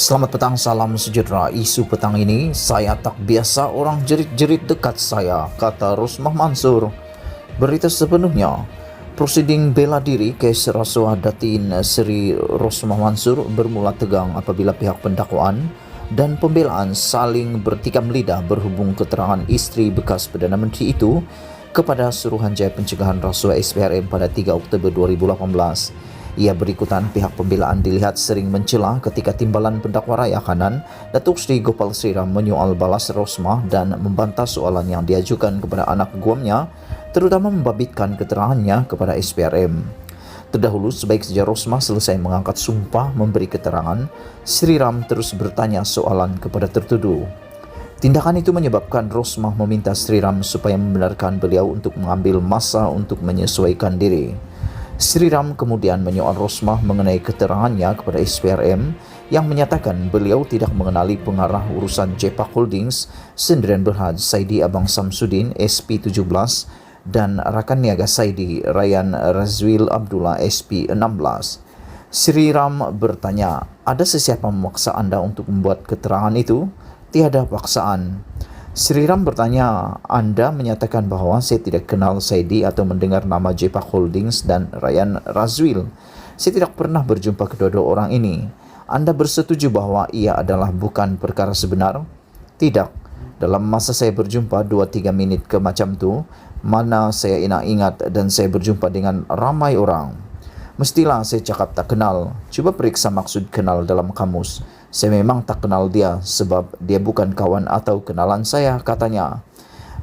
Selamat petang, salam sejahtera. Isu petang ini, saya tak biasa orang jerit-jerit dekat saya, kata Rosmah Mansur. Berita sepenuhnya, prosiding bela diri kes Rasuah Datin Seri Rosmah Mansur bermula tegang apabila pihak pendakwaan dan pembelaan saling bertikam lidah berhubung keterangan istri bekas Perdana Menteri itu kepada Suruhanjaya Pencegahan Rasuah SPRM pada 3 Oktober 2018. Ia berikutan pihak pembelaan dilihat sering mencela ketika timbalan pendakwa raya kanan Datuk Seri Gopal Sriram menyoal balas Rosmah dan membantah soalan yang diajukan kepada anak guamnya, terutama membabitkan keterangannya kepada SPRM. Terdahulu, sebaik saja Rosmah selesai mengangkat sumpah memberi keterangan, Sriram terus bertanya soalan kepada tertuduh. Tindakan itu menyebabkan Rosmah meminta Sriram supaya membenarkan beliau untuk mengambil masa untuk menyesuaikan diri. Sriram kemudian menyoal Rosmah mengenai keterangannya kepada SPRM yang menyatakan beliau tidak mengenali pengarah urusan Jepak Holdings Sendirian Berhad Saidi Abang Samsudin SP17 dan rakan niaga Saidi Ryan Razwil Abdullah SP16. Sriram bertanya, ada sesiapa memaksa anda untuk membuat keterangan itu? Tiada paksaan. Sriram bertanya, anda menyatakan bahawa saya tidak kenal Saidi atau mendengar nama Jepak Holdings dan Ryan Razwil. Saya tidak pernah berjumpa kedua-dua orang ini. Anda bersetuju bahawa ia adalah bukan perkara sebenar? Tidak. Dalam masa saya berjumpa 2-3 minit ke macam tu, mana saya ingat dan saya berjumpa dengan ramai orang. Mestilah saya cakap tak kenal. Cuba periksa maksud kenal dalam kamus. Saya memang tak kenal dia sebab dia bukan kawan atau kenalan saya, katanya.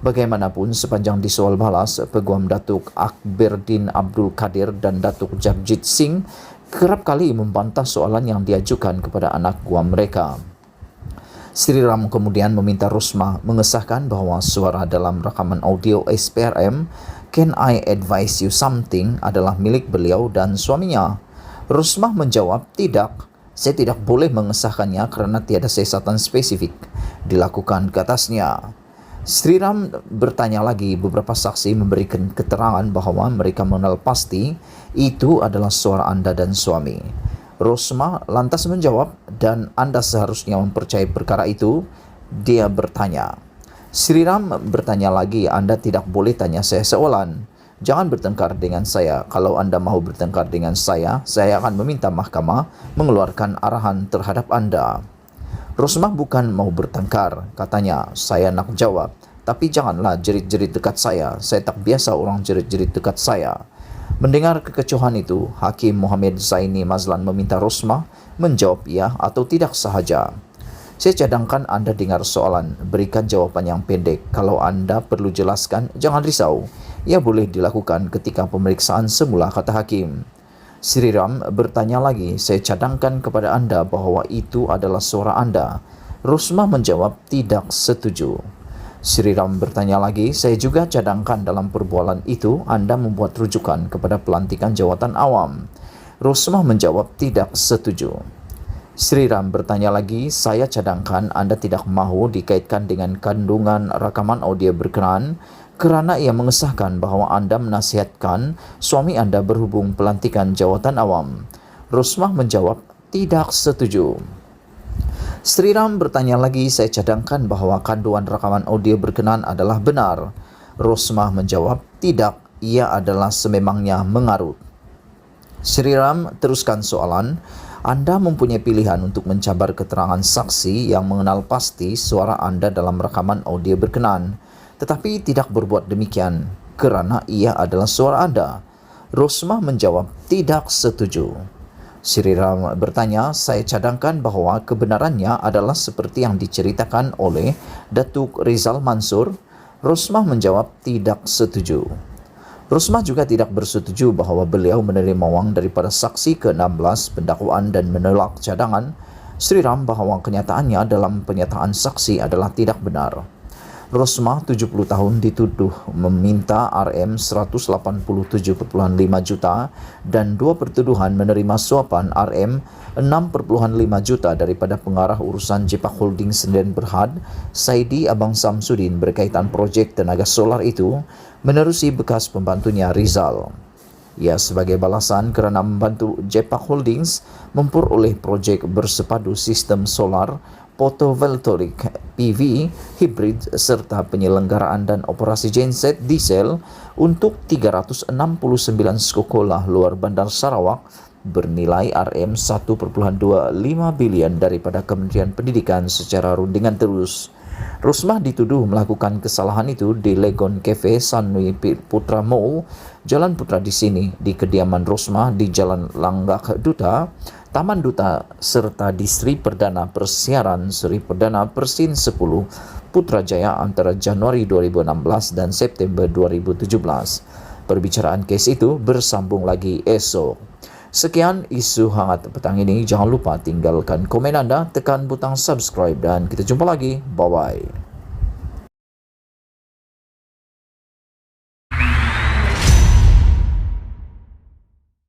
Bagaimanapun, sepanjang disoal balas, Peguam Datuk Akberdin Abdul Kadir dan Datuk Jagjit Singh kerap kali membantah soalan yang diajukan kepada anak guam mereka. Sriram kemudian meminta Rosmah mengesahkan bahawa suara dalam rakaman audio SPRM "Can I advise you something" adalah milik beliau dan suaminya. Rosmah menjawab, tidak. Saya tidak boleh mengesahkannya kerana tiada siasatan spesifik dilakukan ke atasnya. Sriram bertanya lagi, beberapa saksi memberikan keterangan bahawa mereka mengenal pasti itu adalah suara anda dan suami. Rosmah lantas menjawab, dan anda seharusnya mempercayai perkara itu. Dia bertanya. Sriram bertanya lagi, anda tidak boleh tanya saya soalan. Jangan bertengkar dengan saya. Kalau anda mahu bertengkar dengan saya akan meminta mahkamah mengeluarkan arahan terhadap anda. Rosmah bukan mau bertengkar, katanya. Saya nak jawab, tapi janganlah jerit-jerit dekat saya. Saya tak biasa orang jerit-jerit dekat saya. Mendengar kekecohan itu, Hakim Muhammad Zaini Mazlan meminta Rosmah menjawab ya atau tidak sahaja. Saya cadangkan anda dengar soalan, berikan jawapan yang pendek. Kalau anda perlu jelaskan, jangan risau. Ia boleh dilakukan ketika pemeriksaan semula, kata Hakim. Sriram bertanya lagi, saya cadangkan kepada anda bahawa itu adalah suara anda. Rosmah menjawab tidak setuju. Sriram bertanya lagi, saya juga cadangkan dalam perbualan itu anda membuat rujukan kepada pelantikan jawatan awam. Rosmah menjawab tidak setuju. Sriram bertanya lagi, saya cadangkan anda tidak mahu dikaitkan dengan kandungan rakaman audio berkenaan kerana ia mengesahkan bahawa anda menasihatkan suami anda berhubung pelantikan jawatan awam. Rosmah menjawab tidak setuju. Sriram bertanya lagi, saya cadangkan bahawa kandungan rakaman audio berkenaan adalah benar. Rosmah menjawab tidak, ia adalah sememangnya mengarut. Sriram teruskan soalan, anda mempunyai pilihan untuk mencabar keterangan saksi yang mengenal pasti suara anda dalam rakaman audio berkenaan, tetapi tidak berbuat demikian kerana ia adalah suara anda. Rosmah menjawab tidak setuju. Sriram bertanya, saya cadangkan bahawa kebenarannya adalah seperti yang diceritakan oleh Datuk Rizal Mansur. Rosmah menjawab tidak setuju. Rosmah juga tidak bersetuju bahawa beliau menerima wang daripada saksi ke-16 pendakwaan dan menolak cadangan Sriram bahawa kenyataannya dalam penyataan saksi adalah tidak benar. Rosmah, 70 tahun, dituduh meminta RM 187.5 juta dan 2 pertuduhan menerima suapan RM 6.5 juta daripada pengarah urusan Jepak Holding Sendirian Berhad Saidi Abang Samsudin berkaitan projek tenaga solar itu menerusi bekas pembantunya Rizal. Ia sebagai balasan kerana membantu Jepak Holdings memperoleh projek bersepadu sistem solar, fotovoltaik, PV, hibrid serta penyelenggaraan dan operasi genset diesel untuk 369 sekolah luar Bandar Sarawak bernilai RM1.25 bilion daripada Kementerian Pendidikan secara rundingan terus. Rosmah dituduh melakukan kesalahan itu di Legon Cafe Sunway Putra Mall, Jalan Putra di sini, di kediaman Rosmah di Jalan Langgak Duta, Taman Duta serta di Sri Perdana Persiaran Sri Perdana Persin 10 Putrajaya antara Januari 2016 dan September 2017. Perbicaraan kes itu bersambung lagi esok. Sekian isu hangat petang ini. Jangan lupa tinggalkan komen anda, tekan butang subscribe dan kita jumpa lagi. Bye-bye.